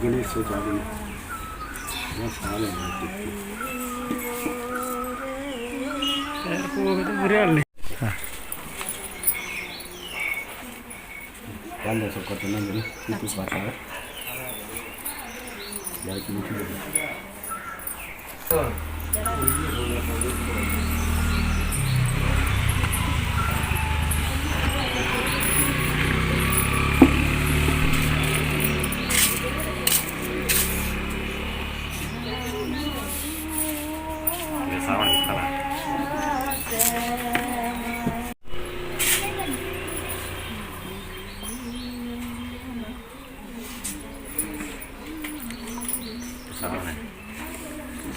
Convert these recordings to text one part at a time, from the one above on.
गणेश से जाने सब करते ना मेरी कुछ बात है यार की मीठी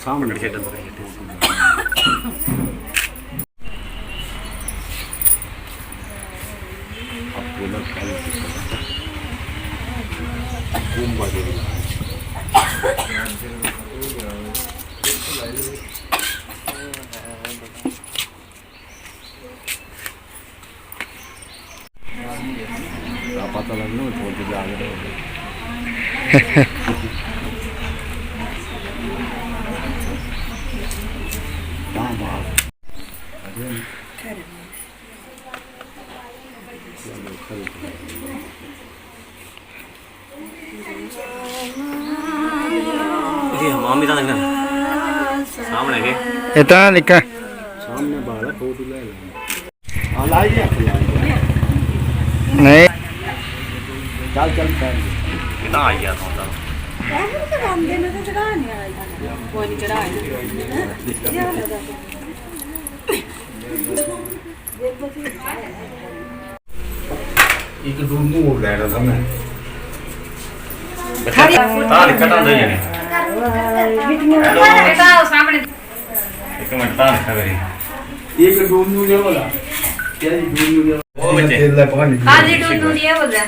सामने खेत पता लगना छोड़ के आगे मामी का सामने के इतना निका सामने बाहर फोटो ले आ लाइए नहीं चल चल चल कितना आ गया था एक रूम में ले रहा था मैं तार कटा दे जाने बेटा सामने एक मिनट तार खा गई एक रूम में ले वाला क्या रूम में वो बच्चे तेल ले पकड़ हां जी टूटू ये बोल रहा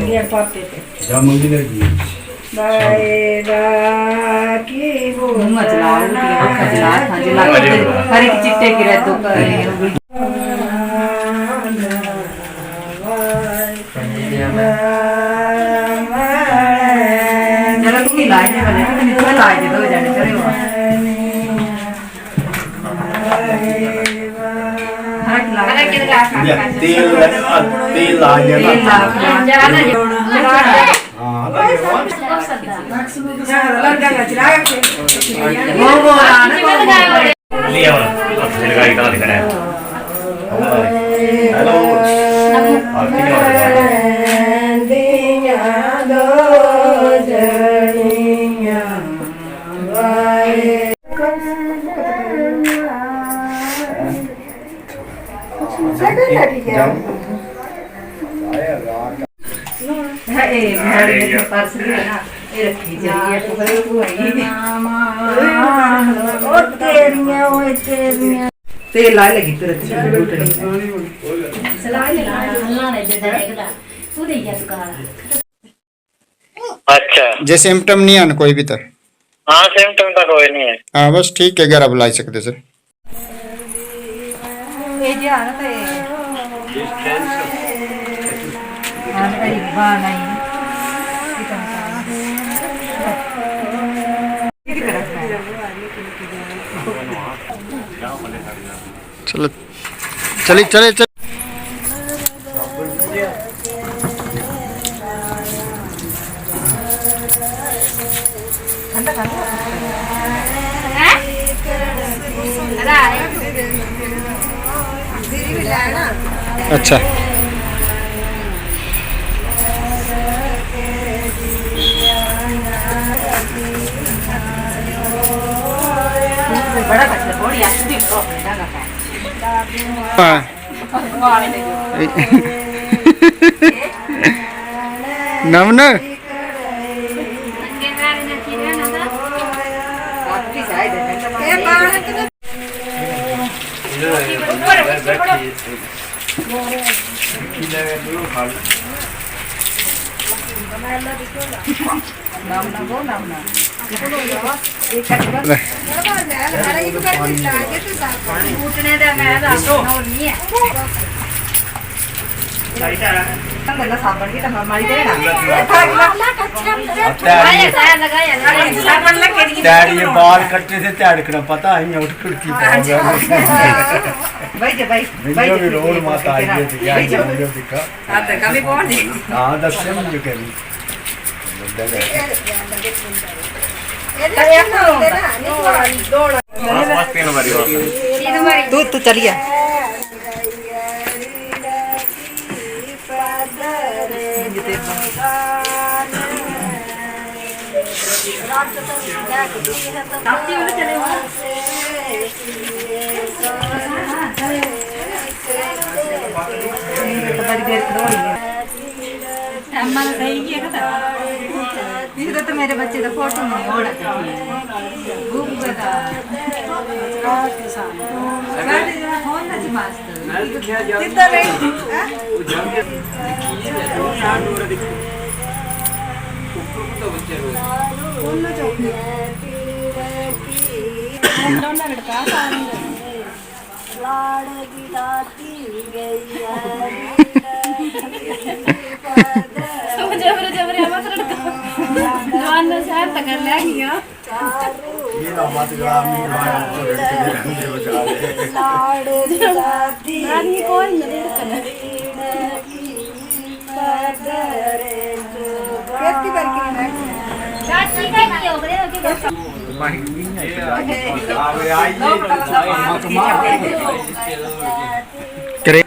ये पाते थे जा मंगी लगी बाएगा की वो मचलाओ खजला हर एक चिट्टे की रहतो जरा तू लाइट बने तो लाइट दो जाने करे वो तेल तेल आ गया लिया अब लगाई कहां दिख रहा है हेलो आप कितने तेल ला लगी तुरंत अच्छा जे सिम्टम नहीं आन कोई भी तर हां सिम्टम तो कोई नहीं है हाँ बस ठीक है 11 बुला सकते सर ये जी आ रहा था ये बात नहीं चलो चलिए चले चल ठंडा अच्छा बड़ा कच्चा थोड़ी आती तो अपने ना हाँ वाले ले नमन आपकी साइड है नाम ना वो नाम ना एक कटवा उठने दे मैं नहीं है गला साबण की टमा मारी दे ना साबण लग के डैडी ये बाल कट्टे से त्याड़कना पता है उठ खिड़की भाई जे भाई वीडियो भी रोल माता आई है क्या वीडियो दिखा हां तो कभी कौन दे हां दस से मुझे कह रही तू चलिए तो मेरे बच्चे का फोटो नहीं होना चाहिए ये ना मत ग्राम में करे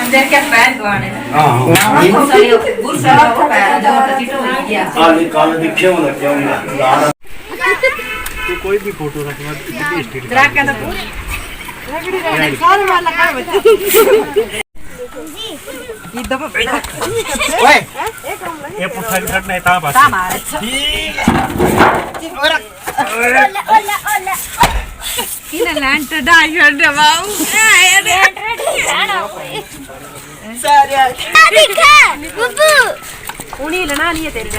अंदर क्या पैर गवाने हां गुस्सा हो पैर जो टिटो हो गया काल दिखे हो लग गया तो कोई भी फोटो रखवा स्टेट रखा तो कौन वाला का बच्चा ये दबा ओए ये पुठा घट नहीं था बस किने लैंड डाई कर दबाऊ सारे दिखा बुबू उन्हीं लेना नहीं है तेरे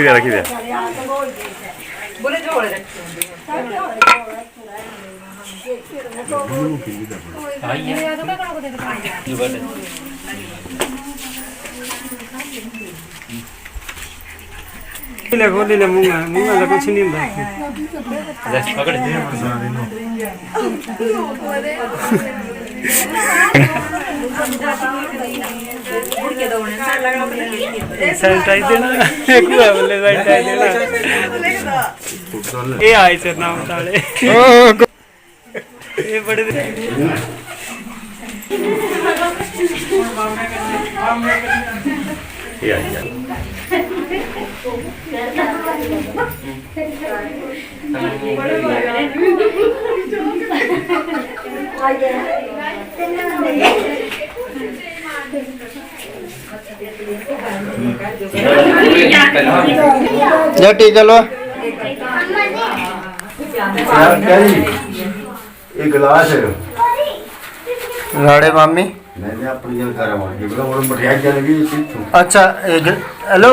रखी दे बोले जोड़े रखे खोल ले मुंगा मुंगा का कुछ नहीं होता जस्ट पकड़ दे सैनिटाइज देना एक हुआ बोले सैनिटाइज देना ये आए सर नाम ताले ये बड़े या जा टीका लो एक गिलास है राड़े मामी मैंने अपनी जल करा और मठियाई चल गई थी अच्छा हेलो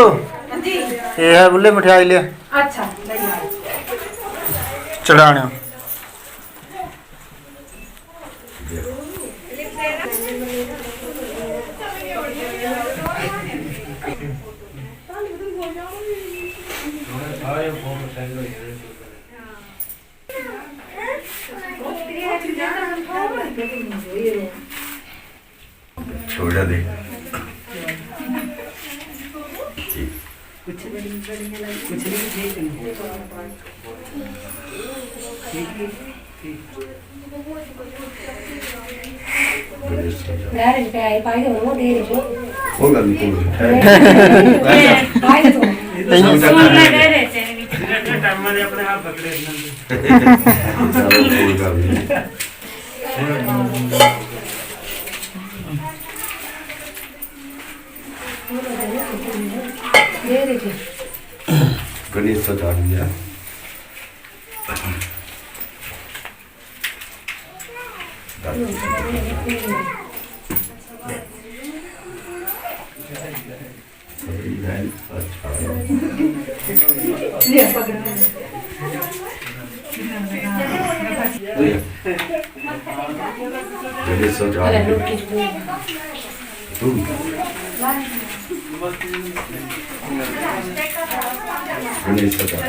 ये है बुल्ले मिठाई ले अच्छा चढ़ाने छोड़ा दे वो गल नहीं टाइम में अपने हाथ पकड़े कोई गल नहीं गणेश सजा दिया गणेश सजा गणेश सजा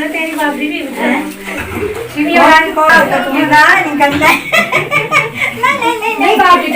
तेरी बाबरी भी नहीं बाबरी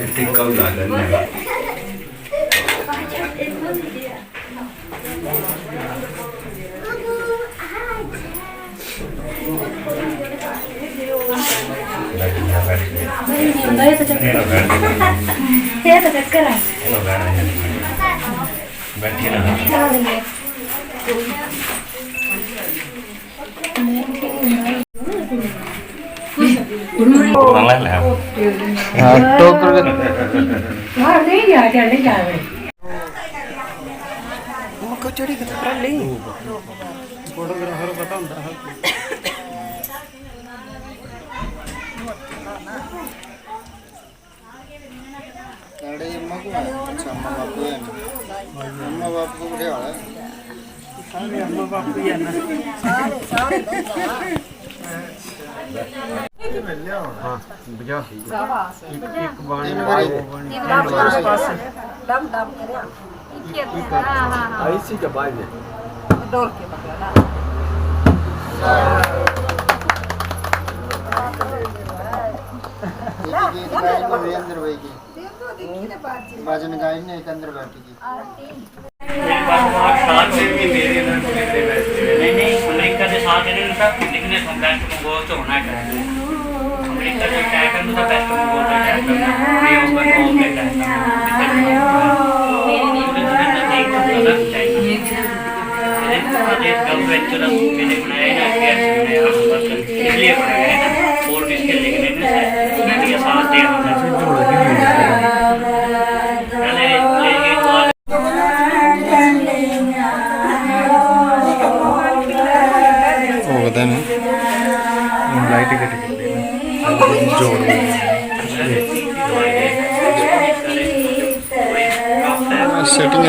टिक्का ला लेना बैठी ना मांगला है फोटोग्राफर पता होता है अम्मा बाप को बिठा सारे अम्मा बाप ही है ना एक बाणी ऐसी के बाद अंदर भाई की बाजन गाय ने एक अंदर बैठी की नहीं अमेरिका के साथ लिखने बेस्ट मंगोल तो होना है अमेरिका जो अटैक है तो बेस्ट मंगोल पता नहीं लाइट कट जोड़ सेटिंग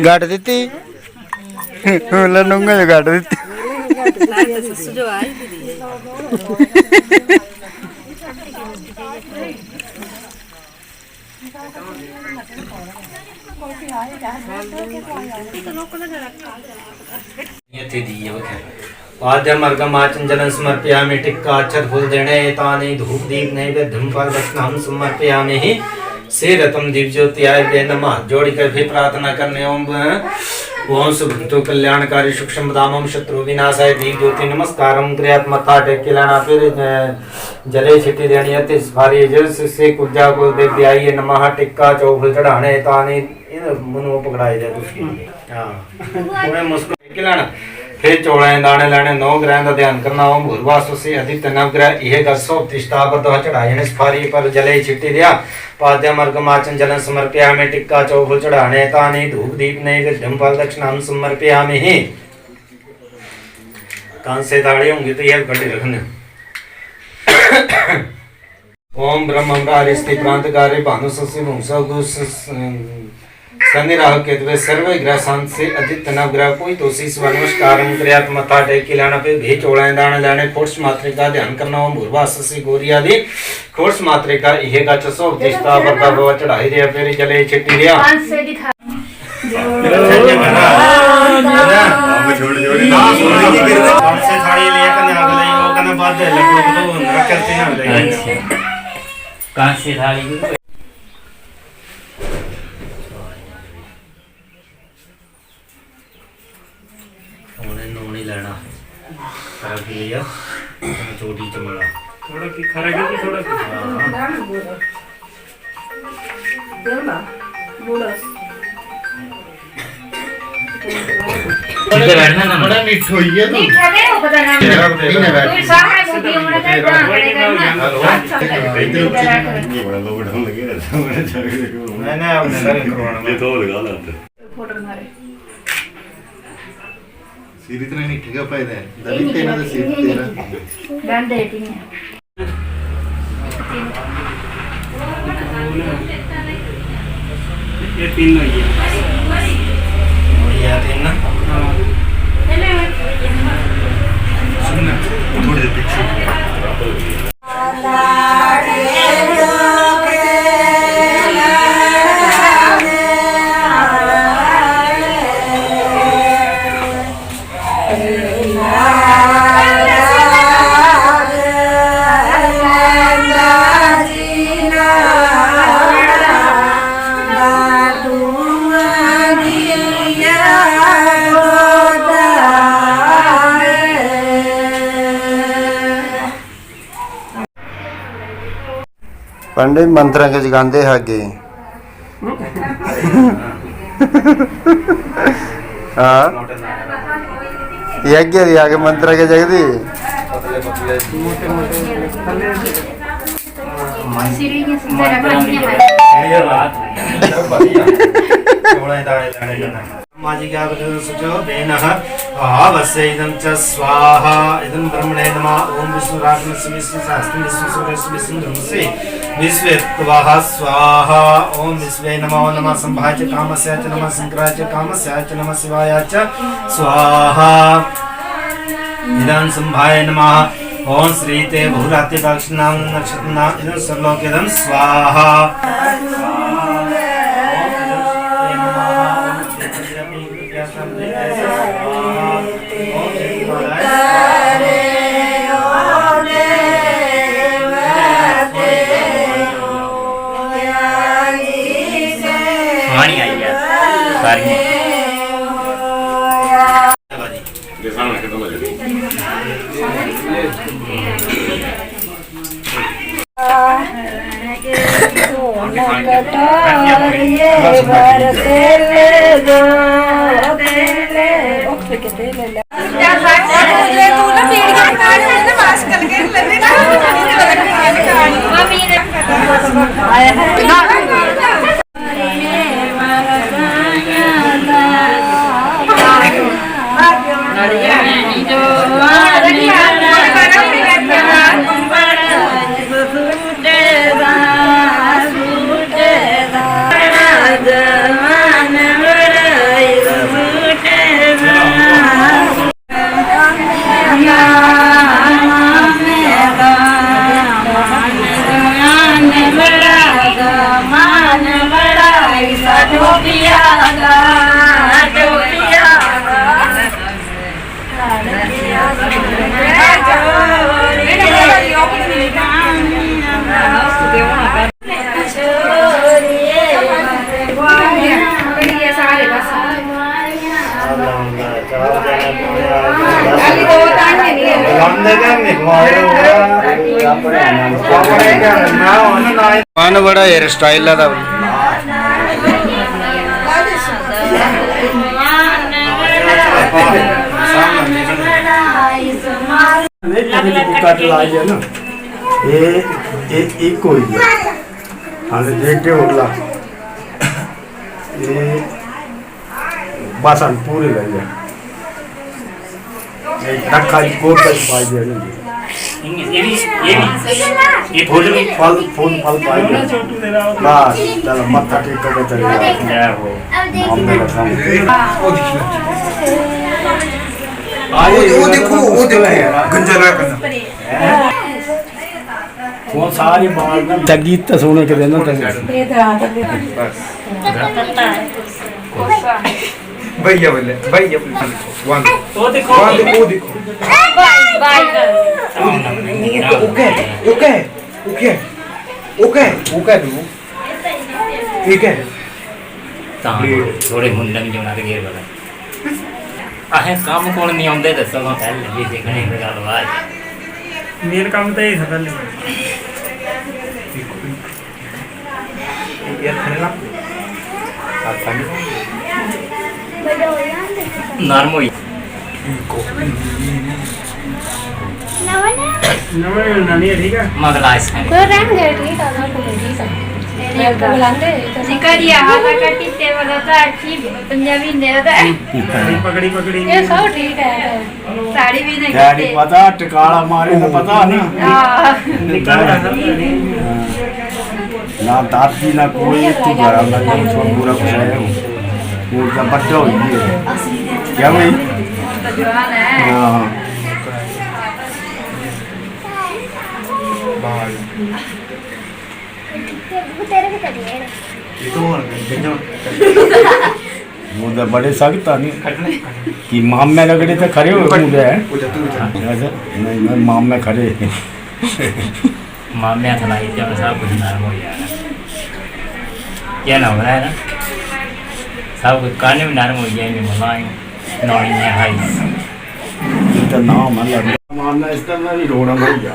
गाट दी लूंगा जो गाट दी पाद्यमर्गमाचंजनं समर्पयामि टिक्का अक्षर फूल देणे तानि धूप दीप नैवेद्यं फलदक्षिणां समर्पयामि से रतम दीप ज्योतियाय नमः। जोड़ी कर भी प्रार्थना करने ओम शुभंतु कल्याणकारी सूक्ष्म दामम शत्रु विनाशाय दीप ज्योति नमस्कारम क्रियात मत्था टेक के लाना फिर जले छिटी देनी अति भारी जस से कुजा को देव्याय नमः। टिक्का चौफल चढ़ाने तानि इन मनु पकड़ाई दे उसकी हां पूरे मुस्कुरा के लाना। फिर चौड़े दाने लाने 9 ग्रह का ध्यान करना ओम भूर्वासु से अधिक नवग्रह यह दसो प्रतिष्ठा पर दो चढ़ाई स्फारी पर जले छिट्टी दिया पाद्यम अर्घमाचन जलन समर्पयामि टिक्का चौफल चढ़ाने तानि धूप दीप नैवेद्यं फल दक्षिणां समर्पयामि। कान से दाढ़ी होंगी तो यह कटी रखने। ओम ब्रह्म हरिस्ति प्रांतकारे भानुसि मुंसा शनि राहु केतु सर्व ग्रह शांत से अधिक नवग्रह कोई तो नमस्कारम क्रियात मथा टेक के लाना पे भी चौड़ाए दाने लाने खोट्स मात्रिका ध्यान करना ओम भूर्वासि गौरी आदि खोट्स मात्रिका इहे का चसो दिष्टा वर्ता भव चढ़ाई दिया फिर जले छिट्टी दिया से दिखा छोड़ जोड़ी से थाली लिया कने आग लई वो कने बाद लकड़ो तो रखते ना लई कहां से थाली नोनी लेना खरा की लिया चोटी चमड़ा थोड़ा की खरा की थोड़ा देवना मूडस इधर बैठना ना बड़ा मीठ होई है तो मीठा दे वो पता ना कोई सामने मूवी होना चाहिए ये बड़ा लोग ढंग लगे रहता है मैंने अपने लगे करवाना ये तो लगा ला फोटो मारे सीर इतना नहीं ठेका पाए थे दलित तेना तो सीर तेरा डन डेटिंग है ये 3 हुई है या दिन ना सुनना थोड़ी देर पीछे पंडित मंत्र के जगांदे हागे हाँ यज्ञ आगे मंत्र के जगदी पतले पतले मोटे मोटे Sirinya sejarah banyak. माजी क्या सुचो देनः आवस्य इदं च स्वाहा इदं ब्रह्मणे नमः ओम विष्णुरात्मस्य विष्णुशास्त्रं विष्णुसूर्यस्य विष्णुधर्मस्य विश्वेत्वः स्वाहा ओम विश्वे नमो नमः संभाय च कामस्य च नमः शंकराय च कामस्य च नमः शिवाय च स्वाहा इदं संभाय नमः ओम श्री ते बहुरात्रि दक्षिणां नक्षत्रनां इदं सर्वलोकेदं स्वाहा पानी आई है सारी मन बड़ा हेयर स्टाइल है एक हो गया हाँ देखते होगा ये बस पूरे लग गया रखा कोट पाई दिया ये फूल फल फूल फल पाई दिया बस चलो मत्था टेक कर चले जाओ हमने वो देखो गंजला वो सारी बाल तगीत तो सोने के देना भैया बोले भैया वन वो देखो वो देखो okay okay okay okay okay दो ठीक है थोड़े मुंडन जो ना गेर वाला आहे काम कौन नहीं आंदे दसो मैं पहले भी देखने की गल बात मेरा काम तो यही था पहले यार खेलना नरम हुई नानी ठीक है मगला इसमें Jika dia ada kaki tewa data aci Punjabi ne data पकड़ी पकड़ी ये सब ठीक है साड़ी भी नहीं डैडी पता टिकाला मारे तो पता नहीं ना दादी ना कोई तू घर में छोड़ पूरा कुछ है वो जब बच्चा हो गया क्या भाई जवान है हाँ वो तो बड़े सख्त नहीं कि माम में लगड़े तो खड़े हो मुझे नहीं मैं माम में खड़े मामे थलाई जब सब कुछ नरम हो जाएगा क्या ना हो रहा है ना सब कुछ काने में नरम हो जाएंगे मलाई नौड़ी में हाई तो नाम है लग मानना इसका मैं भी रोना मर गया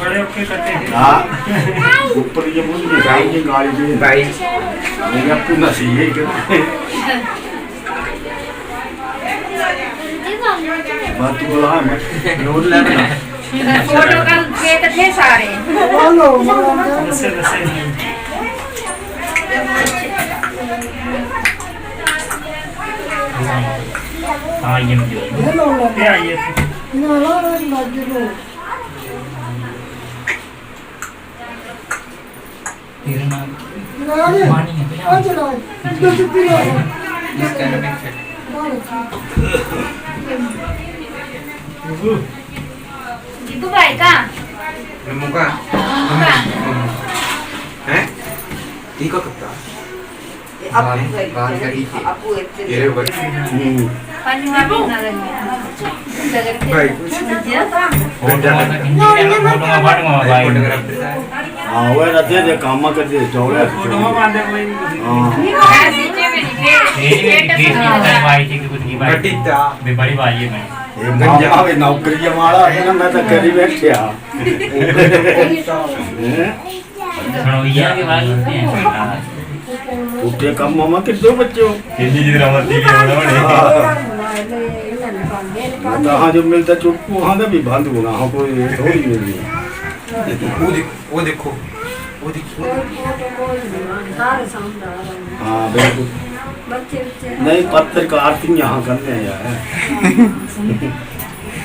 बड़े ओके करते हैं हाँ ऊपर ये बोल के जाएंगे गाड़ी में भाई मेरे आपको नसीब है क्या बात तो बोला मैं रोड लेना फोटो का खेत थे सारे हाँ ये मुझे क्या ये तेरा नाम मानी है जीतू भाई का मुका हैं ठीक हो सकता बात करी थी तेरे ऊपर पंजवा भी ना लगे भाई फोटो में भाई हाँ वो रहते थे काम करते चौड़े फोटो में बांधे कोई हाँ ऐसे में भाई जी की कुछ की भाई घटिता बड़ी भाई है मैं ये मामा भी नौकरी जमाड़ा है ना मैं तो करी बैठे आ सुनो ये के भाई होते हैं उठे कम मामा के दो बच्चे हो हिंदी जी रामती के हाँ जो मिलता चुप वहाँ का भी बंद होना हाँ कोई थोड़ी मिली वो देखो हाँ बिल्कुल नहीं पत्रकार तुम यहाँ करने यार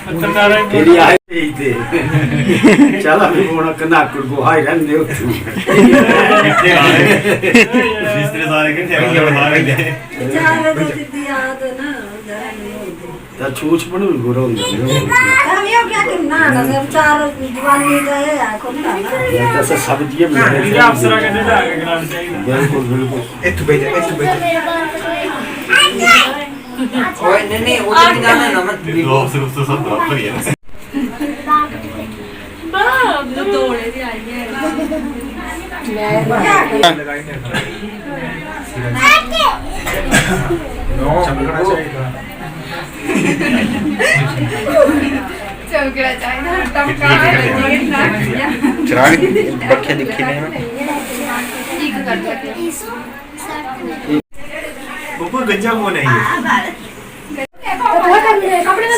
पत्रकार है तेरी आए ही थे चला भी बोना कना कुल को हाई रन दे रिश्ते सारे के थे बता रहे ता छूछ पण गुरो हम यो क्या करना ना सब चार दीवानी गए कौन ना ये तो सब्जी में ये अफसरा के दे आगे ग्राउंड चाहिए बिल्कुल बिल्कुल एतु बेटे ओए नहीं वो तो जाना ना मत लोग से उससे सब बराबर ही है तो तोड़े दी आई है चमकना चाहिए चमकना चाहिए टमका है चिराग बख्या दिखी नहीं ठीक कर सकते बुबू गंजा कौन है ये कपड़े तो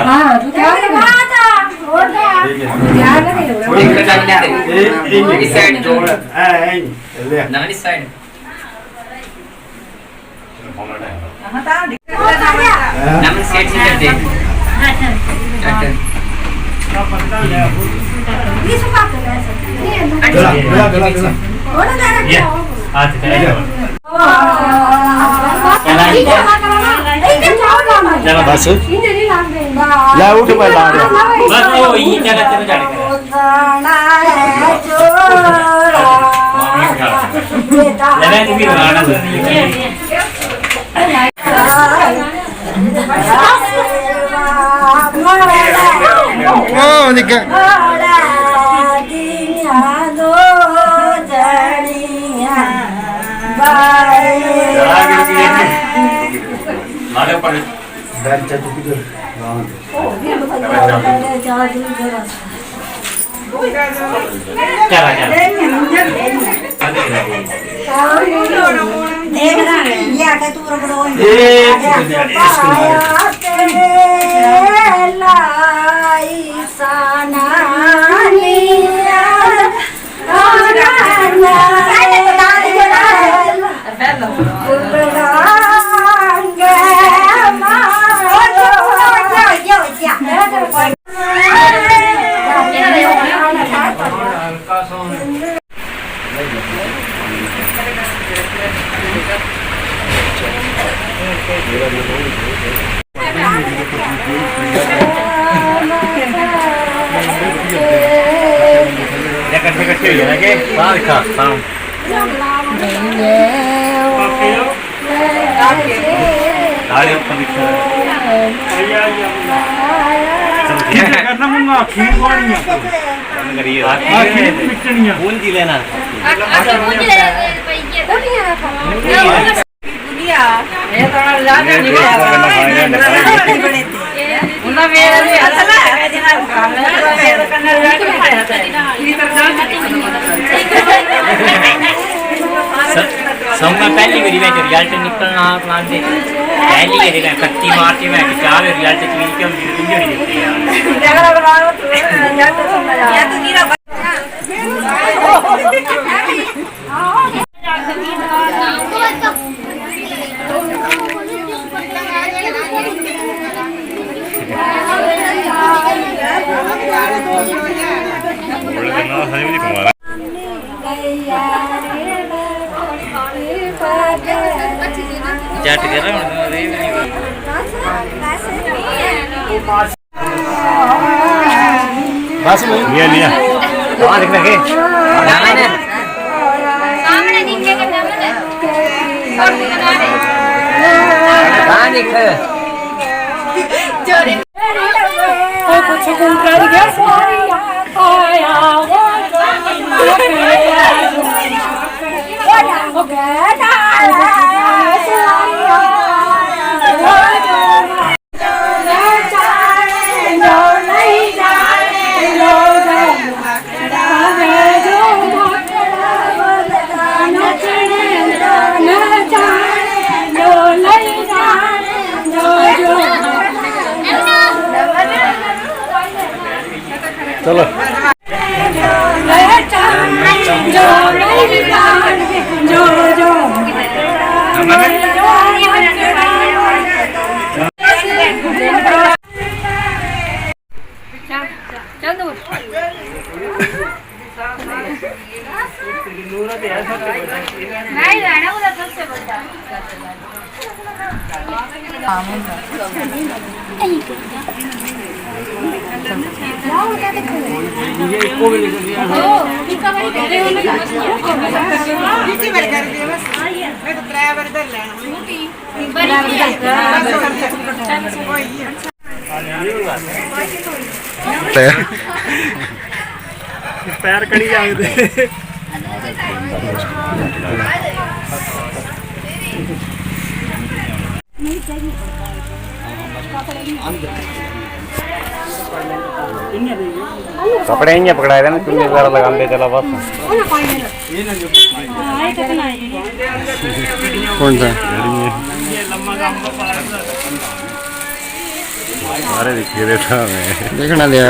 हाँ इस साइड जोड़ ले ना इस साइड नमन सेट से करते ये आज करेगा चलो बस ला उठ भाई ला बस वो ये जगह पे जाने लगा तुम भी गाना सुनिए ओ देखा आगे पढ़ बैठ जा तू किधर चला चला करना मुंगा खीर पानी है बूंदी लेना अच्छा मुझे ले पैसे तो नहीं है दुनिया ये तो लाना नहीं है उन्ना मेरे लिए अच्छा है दिन काम मेरे करने जाके ये तो जान सबका पहली बारी में रिजल्ट निकलना प्लान दे पहली बारी में 31 मार्च में क्या रिजल्ट चीज के हम वीडियो नहीं देखते यार या तो नीरा जट कर बस लिया लिया हां देख लगे सामने दिखे के सामने और दिखा दे हां देख जोरे ओ कुछ गुम कर गया सारी आया वो चलो नहीं रहना वो सबसे बड़ा पैर कड़ी जाते कपड़े ही पकड़ाए थे ना चुन्नी वगैरह लगाते चला बस कौन सा अरे दिखे देखा देखना दिया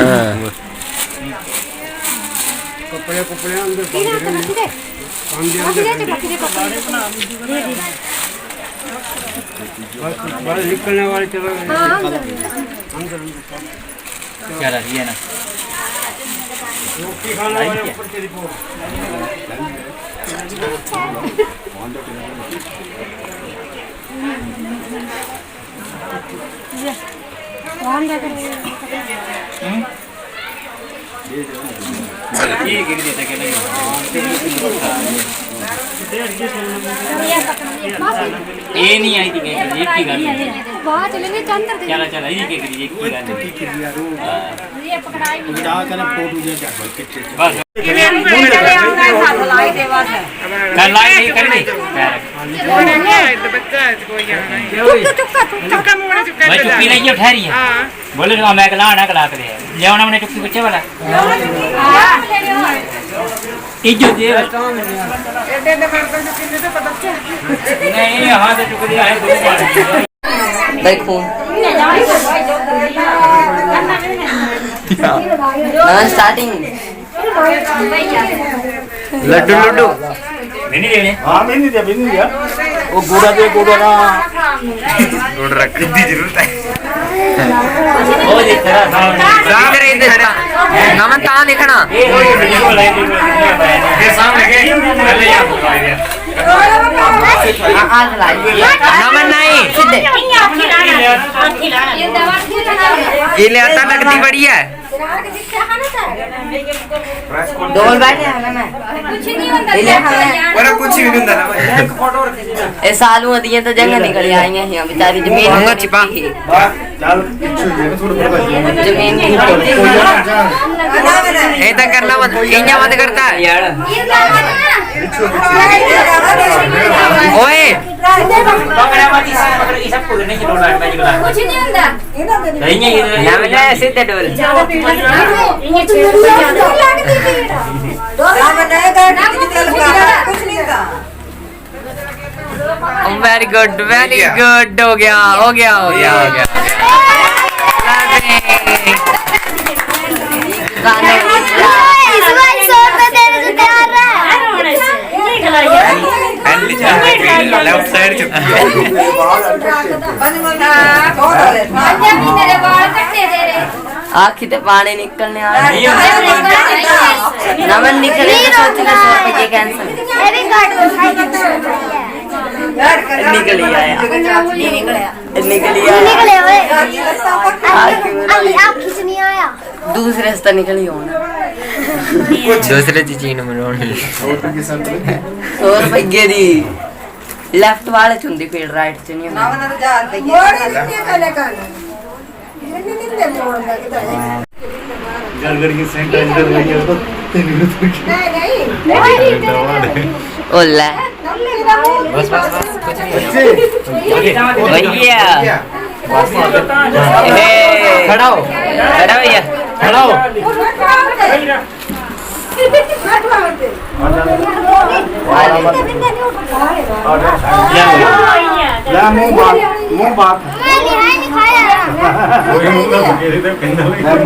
कपड़े कपड़े अंदर निकलने वाले चलो क्या रही है ना रोटी खाने वाले ऊपर तेरी पोर ये गिर देता के नहीं ये नहीं आई थी एक की गाड़ी वहां चलेंगे चंदर के चला चला ये के करी एक की गाड़ी ये पकड़ाई जा कर फोटो दे क्या बस कर लाई नहीं कर नहीं मैं चुप्पी नहीं उठा रही है बोले ना मैं कला ना कला करे ले आना मैंने चुप्पी बच्चे वाला इज्जत दे नहीं हां से चुप दिया है दो बार देखो ना स्टार्टिंग लड्डू लड्डू नहीं देने हां नहीं दिया वो गोड़ा दे गोड़ा ना गुड़ रख दी जरूरत है वो देख रहा सामने रे देखना नमन ता देखना ये सामने के पहले यहां आज लाइए नमन नहीं सीधे ये ले आता लगती बड़ी है डबल बैठे हैं ना कुछ नहीं होता और कुछ भी नहीं होता ए सालू दिए तो जगह निकल आएंगे यहाँ बेचारी जमीन मंगा छिपा चल जमीन ऐसा करना मत इंजा मत करता यार ओए पकड़ा मत इसे पकड़ ये सब को नहीं डोल बैठ निकला कुछ नहीं होता नहीं है ना मैं ऐसे ते डोल ये छेड़ को ज्यादा कुछ नहीं था वेरी गुड हो गया हो गया हो गया हो गया लेफ्ट साइड आखी ते पानी निकलने आ रहा नमन निकले तो सोचना 100 रुपये कैंसिल निकली आया दूसरे रास्ता निकली होना दूसरे चीज में 100 रुपये दी लेफ्ट वाले चुंदी फिर राइट च नहीं ओला बस कुछ नहीं भैया खड़ा हो भैया खड़ा हो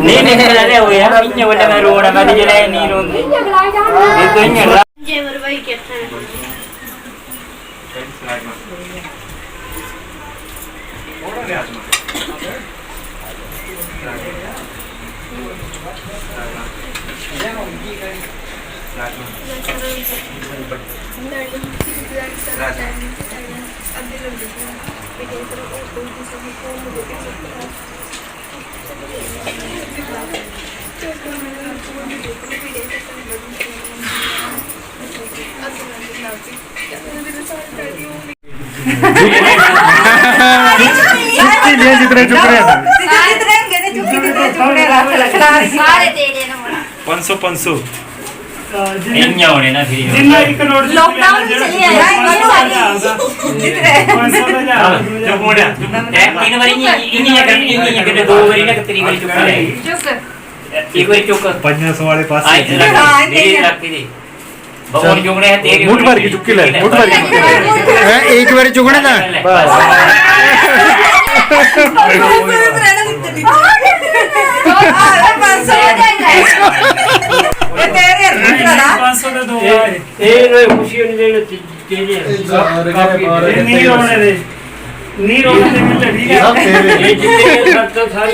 नहीं हो यार इन्ने बोले मैं रोड है मैं जरा नहीं रोंदी ये तो इन्ने जेवर भाई कहते हैं जितने चुप रहे सारे तेरे ना 500 नहीं होने ना फिर जिन्ना एक नोट लॉकडाउन में चली आई चुप हो जा तीन बार इन्हीं के दो बार ना तेरी बारी चुप रहे एक बार चुप 500 वाले पास मेरी रखती थी भगवान चुगने हैं तेरी मुठ भर की चुक्की ले मुठ भर की एक बार चुगने था नहीं रोने दे मिल ठीक है ये जितने खर्च सारी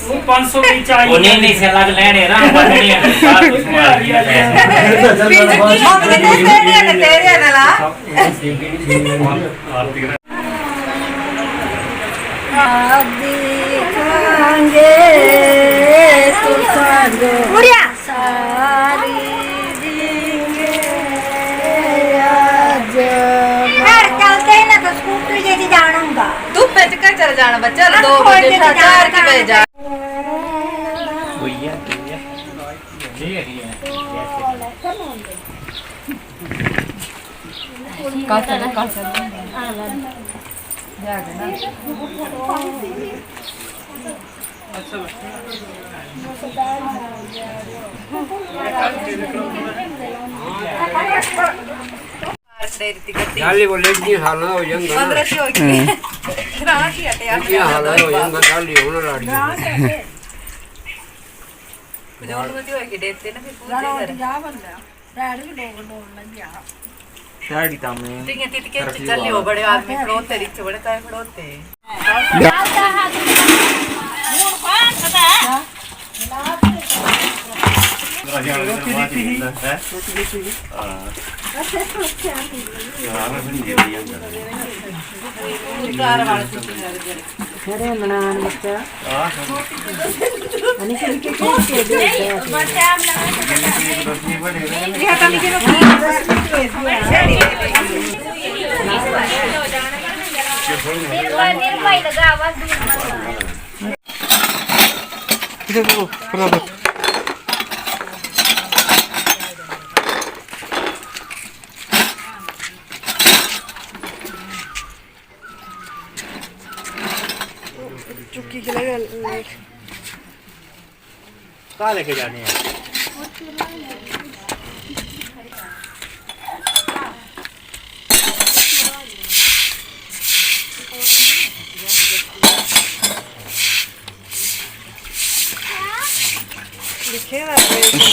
वो 500 की चाहिए वो नहीं से लग लेने ना बनने चल जाना बच्चा 2 बजे 4 की बजे जा भैया जाली बोले कि हालना हो जाएगा 15 की होगी रात ही हटे यार हालना हो जाएगा जाली होना लाड़ी कुछ और मत होगी देते ना फिर पूछे कर जा बंदा राड भी डोग लग गया साड़ी तामे ठीक है तित के चल हो बड़े आदमी खड़ोते रिक्शे बड़े काय खड़ोते चुक्की के लगे कहाँ लेके जानी है लिखे हुए